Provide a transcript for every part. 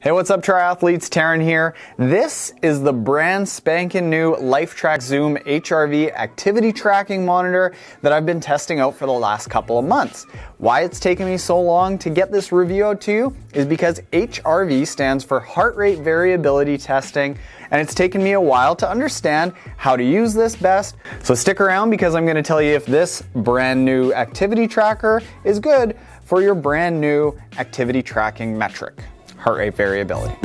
Hey, what's up triathletes? Taren here. This is the brand spanking new Lifetrak Zoom HRV activity tracking monitor that I've been testing out for the last couple of months. Why it's taken me so long to get this review out to you is because HRV stands for heart rate variability testing, and it's taken me a while to understand how to use this best. So stick around because I'm going to tell you if this brand new activity tracker is good for your brand new activity tracking metric. Heart rate variability.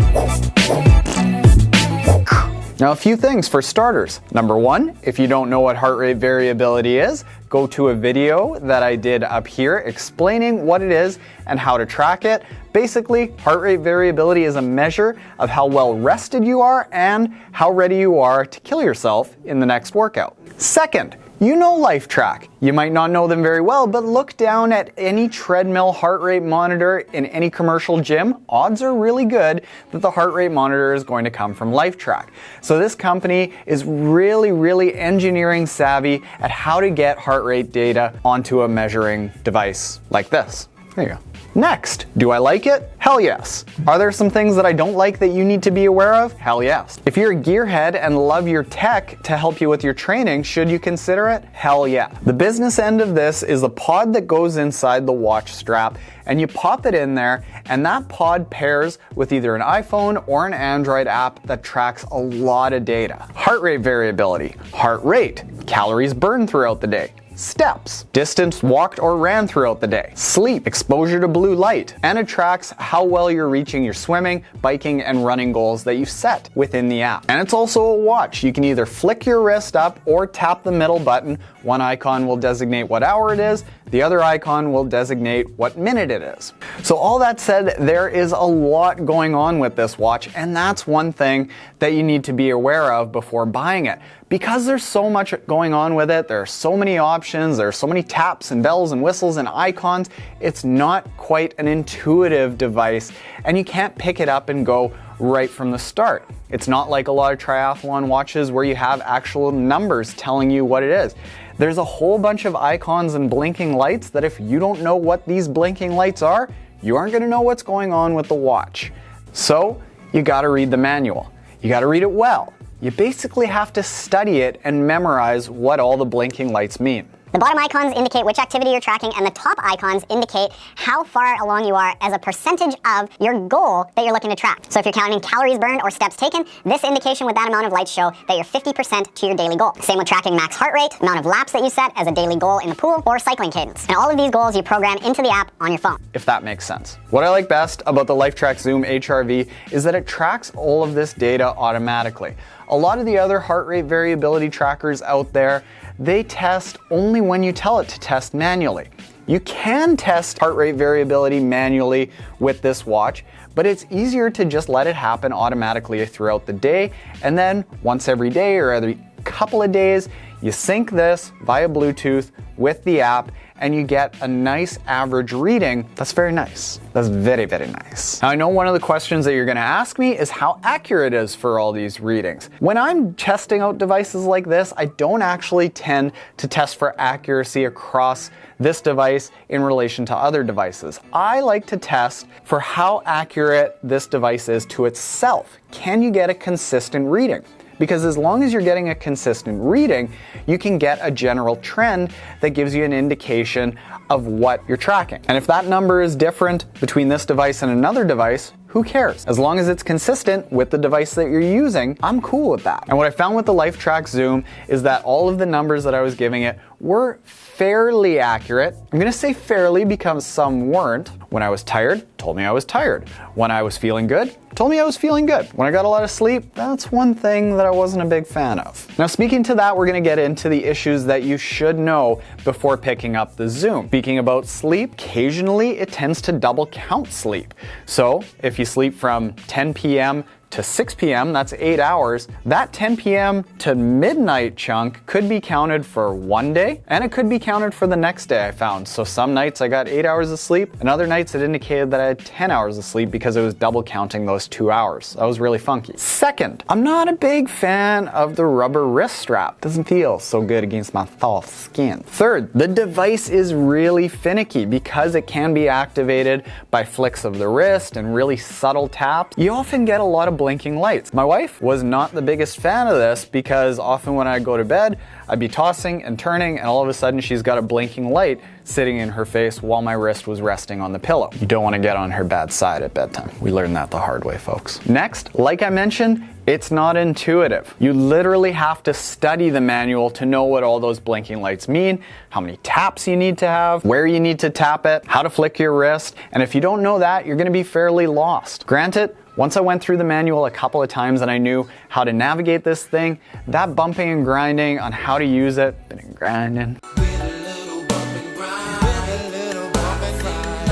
Now, a few things for starters. Number one, if you don't know what heart rate variability is, go to a video that I did up here explaining what it is and how to track it. Basically, heart rate variability is a measure of how well rested you are and how ready you are to kill yourself in the next workout. Second, you know Lifetrak. You might not know them very well, but look down at any treadmill heart rate monitor in any commercial gym. Odds are really good that the heart rate monitor is going to come from Lifetrak. So this company is really engineering savvy at how to get heart rate data onto a measuring device like this. There you go. Next, do I like it? Hell yes. Are there some things that I don't like that you need to be aware of? Hell yes. If you're a gearhead and love your tech to help you with your training, should you consider it? Hell yeah. The business end of this is a pod that goes inside the watch strap, and you pop it in there, and that pod pairs with either an iPhone or an Android app that tracks a lot of data. Heart rate variability, heart rate, calories burned throughout the day, steps, distance walked or ran throughout the day, sleep, exposure to blue light, and it tracks how well you're reaching your swimming, biking, and running goals that you set within the app. And it's also a watch. You can either flick your wrist up or tap the middle button. One icon will designate what hour it is, the other icon will designate what minute it is. So all that said, there is a lot going on with this watch, and that's one thing that you need to be aware of before buying it. Because there's so much going on with it, there are so many options, there are so many taps and bells and whistles and icons, it's not quite an intuitive device, and you can't pick it up and go right from the start. It's not like a lot of triathlon watches where you have actual numbers telling you what it is. There's a whole bunch of icons and blinking lights that if you don't know what these blinking lights are, you aren't gonna know what's going on with the watch. So you gotta read the manual. You gotta read it well. You basically have to study it and memorize what all the blinking lights mean. The bottom icons indicate which activity you're tracking, and the top icons indicate how far along you are as a percentage of your goal that you're looking to track. So if you're counting calories burned or steps taken, this indication with that amount of lights show that you're 50% to your daily goal. Same with tracking max heart rate, amount of laps that you set as a daily goal in the pool, or cycling cadence. And all of these goals you program into the app on your phone. If that makes sense. What I like best about the Lifetrak Zoom HRV is that it tracks all of this data automatically. A lot of the other heart rate variability trackers out there, they test only when you tell it to test manually. You can test heart rate variability manually with this watch, but it's easier to just let it happen automatically throughout the day, and then once every day or every couple of days, you sync this via Bluetooth with the app, and you get a nice average reading. That's very nice. That's very nice. Now, I know one of the questions that you're gonna ask me is how accurate it is for all these readings. When I'm testing out devices like this, I don't actually tend to test for accuracy across this device in relation to other devices. I like to test for how accurate this device is to itself. Can you get a consistent reading? Because as long as you're getting a consistent reading, you can get a general trend that gives you an indication of what you're tracking. And if that number is different between this device and another device, who cares? As long as it's consistent with the device that you're using, I'm cool with that. And what I found with the Lifetrak Zoom is that all of the numbers that I was giving it were fairly accurate. I'm gonna say fairly because some weren't. When I was tired, told me I was tired. When I was feeling good, told me I was feeling good. When I got a lot of sleep, that's one thing that I wasn't a big fan of. Now, speaking to that, we're gonna get into the issues that you should know before picking up the Zoom. Speaking about sleep, occasionally it tends to double count sleep. So if you sleep from 10 p.m. to 6 p.m., that's 8 hours, that 10 p.m. to midnight chunk could be counted for one day, and it could be counted for the next day, I found. So some nights I got 8 hours of sleep, and other nights it indicated that I had 10 hours of sleep because it was double counting those 2 hours. That was really funky. Second, I'm not a big fan of the rubber wrist strap. Doesn't feel so good against my soft skin. Third, the device is really finicky because it can be activated by flicks of the wrist and really subtle taps. You often get a lot of blinking lights. My wife was not the biggest fan of this because often when I go to bed, I'd be tossing and turning and all of a sudden she's got a blinking light sitting in her face while my wrist was resting on the pillow. You don't want to get on her bad side at bedtime. We learned that the hard way, folks. Next, like I mentioned, it's not intuitive. You literally have to study the manual to know what all those blinking lights mean, how many taps you need to have, where you need to tap it, how to flick your wrist, and if you don't know that, you're going to be fairly lost. Granted, once I went through the manual a couple of times and I knew how to navigate this thing, that bumping and grinding on how to use it, been grinding.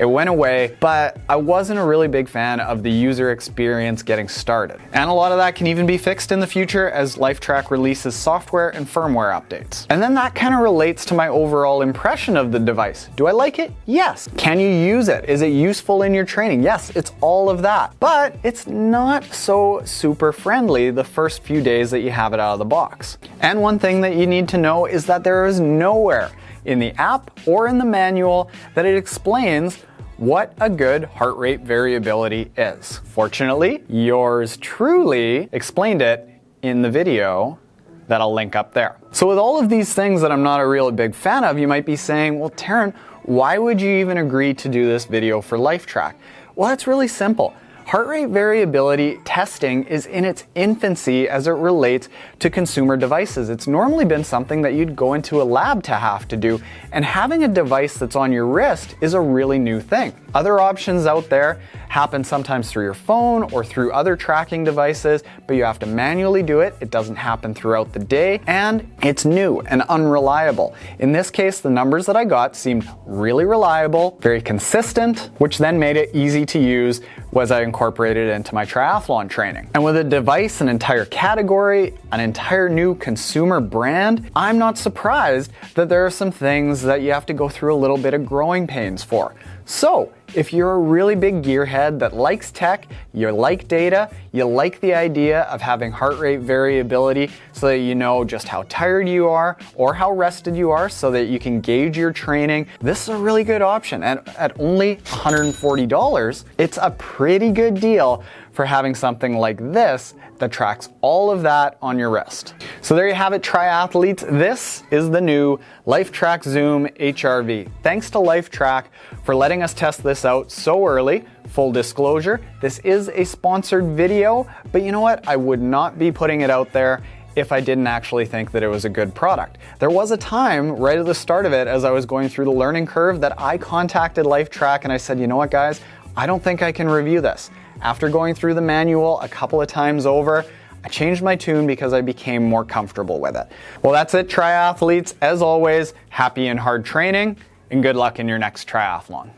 It went away, but I wasn't a really big fan of the user experience getting started. And a lot of that can even be fixed in the future as Lifetrak releases software and firmware updates. And then that kind of relates to my overall impression of the device. Do I like it? Yes. Can you use it? Is it useful in your training? Yes, it's all of that. But it's not so super friendly the first few days that you have it out of the box. And one thing that you need to know is that there is nowhere in the app or in the manual that it explains what a good heart rate variability is. Fortunately, yours truly explained it in the video that I'll link up there. So with all of these things that I'm not a really big fan of, you might be saying, well, Taren, why would you even agree to do this video for Lifetrak? Well, it's really simple. Heart rate variability testing is in its infancy as it relates to consumer devices. It's normally been something that you'd go into a lab to have to do, and having a device that's on your wrist is a really new thing. Other options out there happen sometimes through your phone or through other tracking devices, but you have to manually do it. It doesn't happen throughout the day, and it's new and unreliable. In this case, the numbers that I got seemed really reliable, very consistent, which then made it easy to use as I incorporated it into my triathlon training. And with a device, an entire category, an entire new consumer brand, I'm not surprised that there are some things that you have to go through a little bit of growing pains for. So, if you're a really big gearhead that likes tech, you like data, you like the idea of having heart rate variability so that you know just how tired you are or how rested you are so that you can gauge your training, this is a really good option. And at only $140, it's a pretty good deal for having something like this that tracks all of that on your wrist. So there you have it, triathletes. This is the new Lifetrak Zoom HRV. Thanks to Lifetrak for letting us test this out so early. Full disclosure, this is a sponsored video, but you know what? I would not be putting it out there if I didn't actually think that it was a good product. There was a time right at the start of it as I was going through the learning curve that I contacted Lifetrak and I said, you know what guys, I don't think I can review this. After going through the manual a couple of times over, I changed my tune because I became more comfortable with it. Well, that's it, triathletes. As always, happy and hard training, and good luck in your next triathlon.